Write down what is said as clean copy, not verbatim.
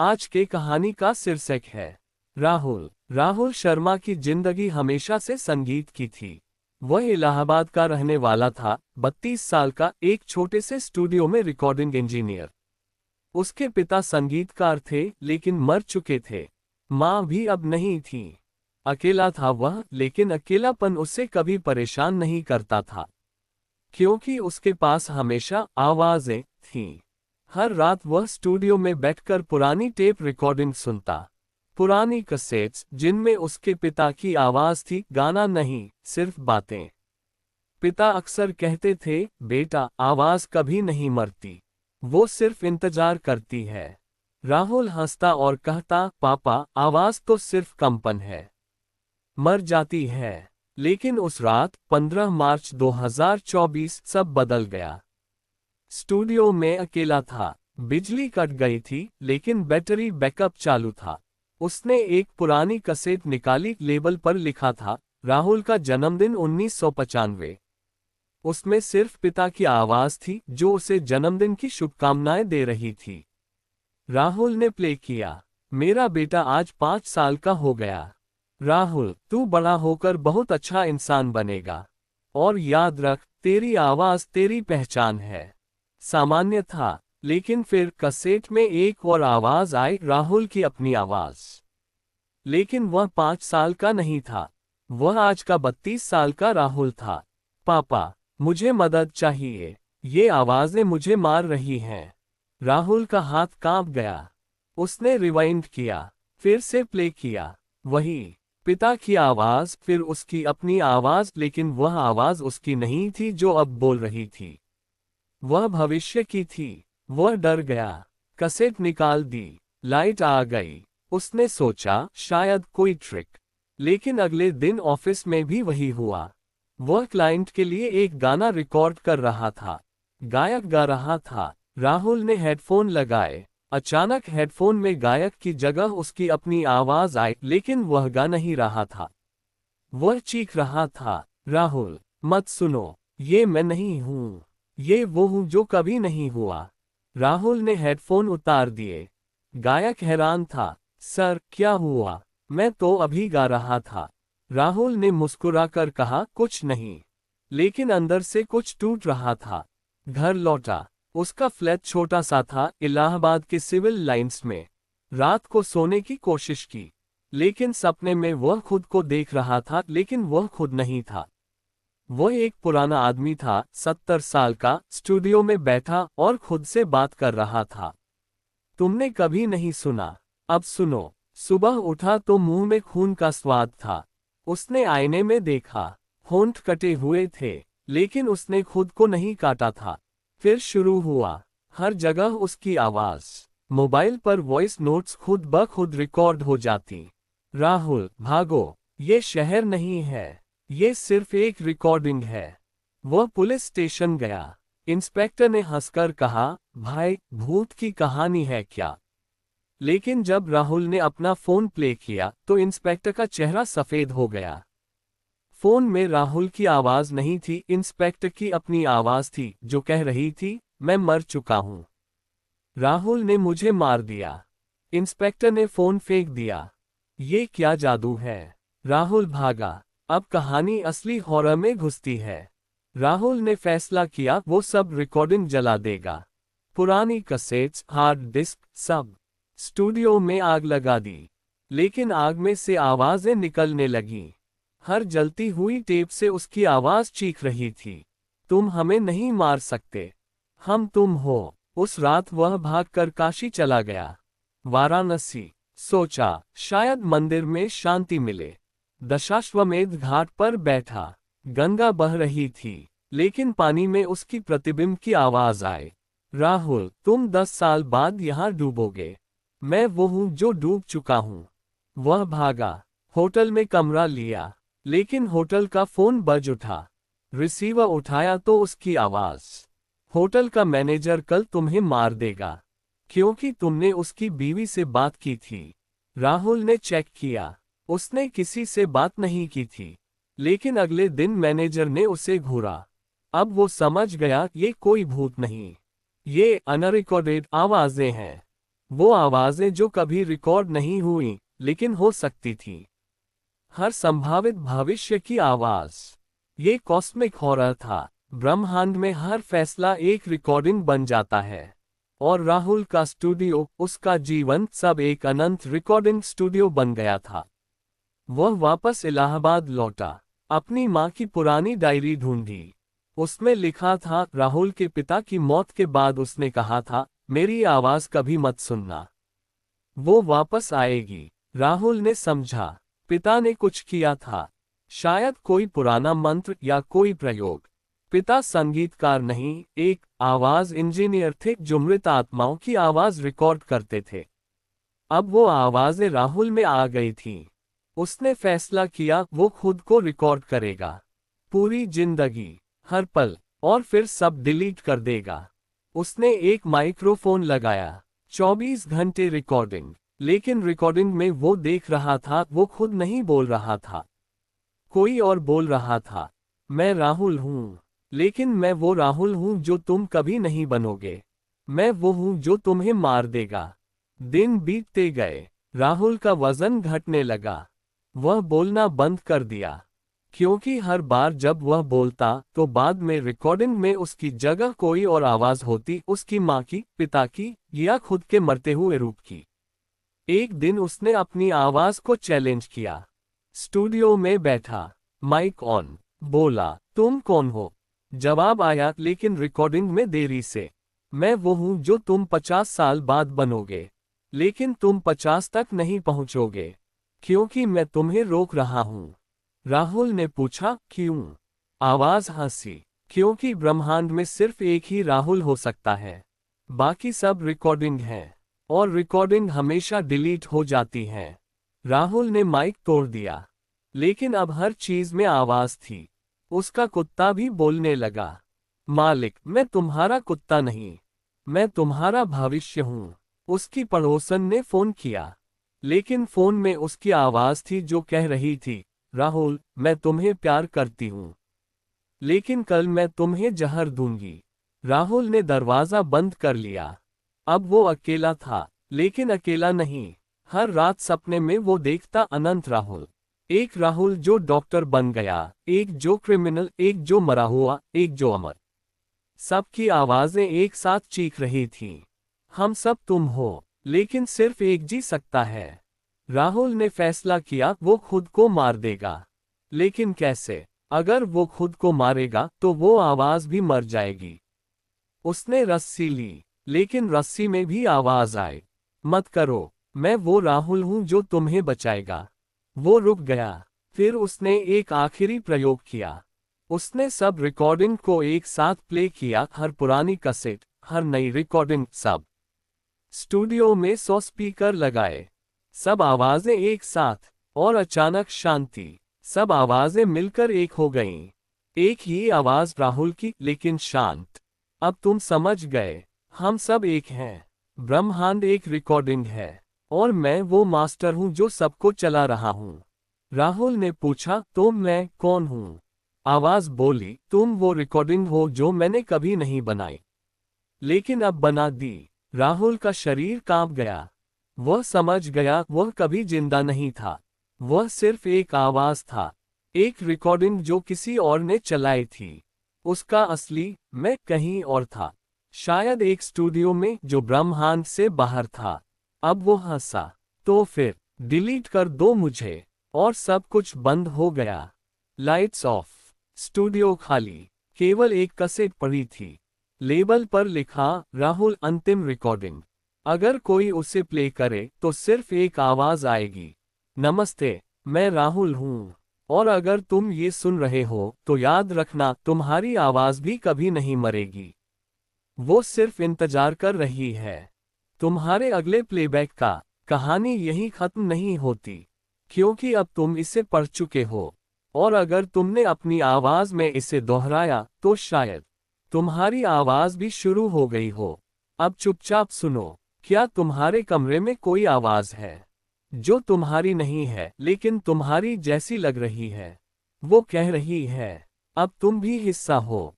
आज के कहानी का शीर्षक है राहुल। राहुल शर्मा की जिंदगी हमेशा से संगीत की थी। वह इलाहाबाद का रहने वाला था, 32 साल का, एक छोटे से स्टूडियो में रिकॉर्डिंग इंजीनियर। उसके पिता संगीतकार थे लेकिन मर चुके थे। माँ भी अब नहीं थी। अकेला था वह, लेकिन अकेलापन उसे कभी परेशान नहीं करता था, क्योंकि उसके पास हमेशा आवाजें थीं। हर रात वह स्टूडियो में बैठकर पुरानी टेप रिकॉर्डिंग सुनता। पुरानी कैसेट्स जिनमें उसके पिता की आवाज थी, गाना नहीं, सिर्फ बातें। पिता अक्सर कहते थे, बेटा, आवाज कभी नहीं मरती, वो सिर्फ इंतजार करती है। राहुल हंसता और कहता, पापा, आवाज तो सिर्फ कंपन है, मर जाती है। लेकिन उस रात 15 मार्च 2024 सब बदल गया। स्टूडियो में अकेला था। बिजली कट गई थी, लेकिन बैटरी बैकअप चालू था। उसने एक पुरानी कैसेट निकाली, लेबल पर लिखा था, राहुल का जन्मदिन 1995। उसमें सिर्फ पिता की आवाज थी, जो उसे जन्मदिन की शुभकामनाएं दे रही थी। राहुल ने प्ले किया, मेरा बेटा आज 5 साल का हो गया। राहुल, तू बड़ा होकर बहुत अच्छा इंसान बनेगा। और याद रख, तेरी आवाज तेरी पहचान है। सामान्य था, लेकिन फिर कैसेट में एक और आवाज आई, राहुल की अपनी आवाज। लेकिन वह 5 साल का नहीं था, वह आज का 32 साल का राहुल था। पापा, मुझे मदद चाहिए, ये आवाजें मुझे मार रही हैं। राहुल का हाथ कांप गया। उसने रिवाइंड किया, फिर से प्ले किया। वही पिता की आवाज, फिर उसकी अपनी आवाज, लेकिन वह आवाज उसकी नहीं थी जो अब बोल रही थी। वह भविष्य की थी। वह डर गया। कैसेट निकाल दी। लाइट आ गई। उसने सोचा, शायद कोई ट्रिक। लेकिन अगले दिन ऑफिस में भी वही हुआ। वह क्लाइंट के लिए एक गाना रिकॉर्ड कर रहा था। गायक गा रहा था। राहुल ने हेडफोन लगाए। अचानक हेडफोन में गायक की जगह उसकी अपनी आवाज आई, लेकिन वह गा नहीं रहा था। वह चीख रहा था, राहुल, मत सुनो, ये मैं नहीं हूं, ये वो हूं जो कभी नहीं हुआ। राहुल ने हेडफोन उतार दिए। गायक हैरान था, सर, क्या हुआ? मैं तो अभी गा रहा था। राहुल ने मुस्कुराकर कहा, कुछ नहीं। लेकिन अंदर से कुछ टूट रहा था। घर लौटा। उसका फ्लैट छोटा सा था, इलाहाबाद के सिविल लाइंस में। रात को सोने की कोशिश की, लेकिन सपने में वह खुद को देख रहा था, लेकिन वह खुद नहीं था। वह एक पुराना आदमी था, 70 साल का, स्टूडियो में बैठा और खुद से बात कर रहा था। तुमने कभी नहीं सुना, अब सुनो। सुबह उठा तो मुंह में खून का स्वाद था। उसने आईने में देखा, होंठ कटे हुए थे, लेकिन उसने खुद को नहीं काटा था। फिर शुरू हुआ। हर जगह उसकी आवाज। मोबाइल पर वॉइस नोट्स खुद ब खुद रिकॉर्ड हो जाती। राहुल, भागो, ये शहर नहीं है, ये सिर्फ एक रिकॉर्डिंग है। वह पुलिस स्टेशन गया। इंस्पेक्टर ने हंसकर कहा, भाई, भूत की कहानी है क्या? लेकिन जब राहुल ने अपना फोन प्ले किया तो इंस्पेक्टर का चेहरा सफेद हो गया। फोन में राहुल की आवाज नहीं थी, इंस्पेक्टर की अपनी आवाज थी, जो कह रही थी, मैं मर चुका हूं। राहुल ने मुझे मार दिया। इंस्पेक्टर ने फोन फेंक दिया। ये क्या जादू है? राहुल भागा। अब कहानी असली हॉरर में घुसती है। राहुल ने फैसला किया, वो सब रिकॉर्डिंग जला देगा। पुरानी कैसेट्स, हार्ड डिस्क, सब। स्टूडियो में आग लगा दी। लेकिन आग में से आवाजें निकलने लगीं। हर जलती हुई टेप से उसकी आवाज चीख रही थी, तुम हमें नहीं मार सकते, हम तुम हो। उस रात वह भागकर काशी चला गया। वाराणसी। सोचा, शायद मंदिर में शांति मिले। दशाश्वमेध घाट पर बैठा। गंगा बह रही थी, लेकिन पानी में उसकी प्रतिबिंब की आवाज आई, राहुल, तुम 10 साल बाद यहां डूबोगे। मैं वो हूं जो डूब चुका हूं। वह भागा। होटल में कमरा लिया, लेकिन होटल का फोन बज उठा। रिसीवर उठाया तो उसकी आवाज, होटल का मैनेजर कल तुम्हें मार देगा, क्योंकि तुमने उसकी बीवी से बात की थी। राहुल ने चेक किया, उसने किसी से बात नहीं की थी। लेकिन अगले दिन मैनेजर ने उसे घूरा। अब वो समझ गया, ये कोई भूत नहीं, ये अनरिकॉर्डेड आवाजें हैं। वो आवाजें जो कभी रिकॉर्ड नहीं हुई लेकिन हो सकती थी। हर संभावित भविष्य की आवाज। ये कॉस्मिक हॉरर था। ब्रह्मांड में हर फैसला एक रिकॉर्डिंग बन जाता है। और राहुल का स्टूडियो, उसका जीवन, सब एक अनंत रिकॉर्डिंग स्टूडियो बन गया था। वह वापस इलाहाबाद लौटा। अपनी माँ की पुरानी डायरी ढूंढी। उसमें लिखा था, राहुल के पिता की मौत के बाद उसने कहा था, मेरी आवाज कभी मत सुनना, वो वापस आएगी। राहुल ने समझा, पिता ने कुछ किया था। शायद कोई पुराना मंत्र या कोई प्रयोग। पिता संगीतकार नहीं, एक आवाज इंजीनियर थे जो मृत आत्माओं की आवाज रिकॉर्ड करते थे। अब वो आवाजें राहुल में आ गई थीं। उसने फैसला किया वो खुद को रिकॉर्ड करेगा। पूरी जिंदगी, हर पल, और फिर सब डिलीट कर देगा। उसने एक माइक्रोफोन लगाया। 24 घंटे रिकॉर्डिंग। लेकिन रिकॉर्डिंग में वो देख रहा था, वो खुद नहीं बोल रहा था। कोई और बोल रहा था, मैं राहुल हूँ। लेकिन मैं वो राहुल हूँ जो तुम कभी नहीं बनोगे। मैं वो हूँ जो तुम्हें मार देगा। दिन बीतते गए। राहुल का वजन घटने लगा। वह बोलना बंद कर दिया। क्योंकि हर बार जब वह बोलता तो बाद में रिकॉर्डिंग में उसकी जगह कोई और आवाज होती, उसकी माँ की, पिता की, या खुद के मरते हुए रूप की। एक दिन उसने अपनी आवाज को चैलेंज किया। स्टूडियो में बैठा, माइक ऑन, बोला, तुम कौन हो? जवाब आया, लेकिन रिकॉर्डिंग में देरी से। मैं वो हूं जो तुम 50 साल बाद बनोगे। लेकिन तुम 50 तक नहीं पहुंचोगे। क्योंकि मैं तुम्हें रोक रहा हूं। राहुल ने पूछा, क्यों? आवाज हंसी, क्योंकि ब्रह्मांड में सिर्फ एक ही राहुल हो सकता है। बाकी सब रिकॉर्डिंग है। और रिकॉर्डिंग हमेशा डिलीट हो जाती है। राहुल ने माइक तोड़ दिया। लेकिन अब हर चीज में आवाज थी। उसका कुत्ता भी बोलने लगा, मालिक, मैं तुम्हारा कुत्ता नहीं, मैं तुम्हारा भविष्य हूं। उसकी पड़ोसन ने फोन किया। लेकिन फोन में उसकी आवाज थी जो कह रही थी, राहुल, मैं तुम्हें प्यार करती हूं। लेकिन कल मैं तुम्हें जहर दूंगी। राहुल ने दरवाजा बंद कर लिया। अब वो अकेला था, लेकिन अकेला नहीं। हर रात सपने में वो देखता अनंत राहुल। एक राहुल जो डॉक्टर बन गया, एक जो क्रिमिनल, एक जो मरा हुआ, एक जो अमर। सबकी आवाजें एक साथ चीख रही थीं, हम सब तुम हो, लेकिन सिर्फ एक जी सकता है। राहुल ने फैसला किया वो खुद को मार देगा। लेकिन कैसे? अगर वो खुद को मारेगा तो वो आवाज भी मर जाएगी। उसने रस्सी ली, लेकिन रस्सी में भी आवाज आई, मत करो, मैं वो राहुल हूं जो तुम्हें बचाएगा। वो रुक गया। फिर उसने एक आखिरी प्रयोग किया। उसने सब रिकॉर्डिंग को एक साथ प्ले किया, हर पुरानी कैसेट, हर नई रिकॉर्डिंग, सब। स्टूडियो में 100 स्पीकर लगाए। सब आवाजें एक साथ। और अचानक शांति। सब आवाजें मिलकर एक हो गईं। एक ही आवाज राहुल की, लेकिन शांत। अब तुम समझ गए, हम सब एक हैं। ब्रह्मांड एक रिकॉर्डिंग है। और मैं वो मास्टर हूं जो सबको चला रहा हूं। राहुल ने पूछा, तो मैं कौन हूं? आवाज बोली, तुम वो रिकॉर्डिंग हो जो मैंने कभी नहीं बनाई, लेकिन अब बना दी। राहुल का शरीर कांप गया। वह समझ गया वह कभी जिंदा नहीं था। वह सिर्फ एक आवाज था। एक रिकॉर्डिंग जो किसी और ने चलाई थी। उसका असली मैं कहीं और था। शायद एक स्टूडियो में जो ब्रह्मांड से बाहर था। अब वो हंसा, तो फिर डिलीट कर दो मुझे। और सब कुछ बंद हो गया। Lights off. स्टूडियो खाली। केवल एक कैसेट पड़ी थी। लेबल पर लिखा, राहुल अंतिम रिकॉर्डिंग। अगर कोई उसे प्ले करे तो सिर्फ एक आवाज आएगी, नमस्ते, मैं राहुल हूं। और अगर तुम ये सुन रहे हो तो याद रखना, तुम्हारी आवाज भी कभी नहीं मरेगी। वो सिर्फ इंतजार कर रही है, तुम्हारे अगले प्लेबैक का। कहानी यही खत्म नहीं होती, क्योंकि अब तुम इसे पढ़ चुके हो। और अगर तुमने अपनी आवाज में इसे दोहराया तो शायद तुम्हारी आवाज भी शुरू हो गई हो। अब चुपचाप सुनो। क्या तुम्हारे कमरे में कोई आवाज है जो तुम्हारी नहीं है लेकिन तुम्हारी जैसी लग रही है? वो कह रही है, अब तुम भी हिस्सा हो।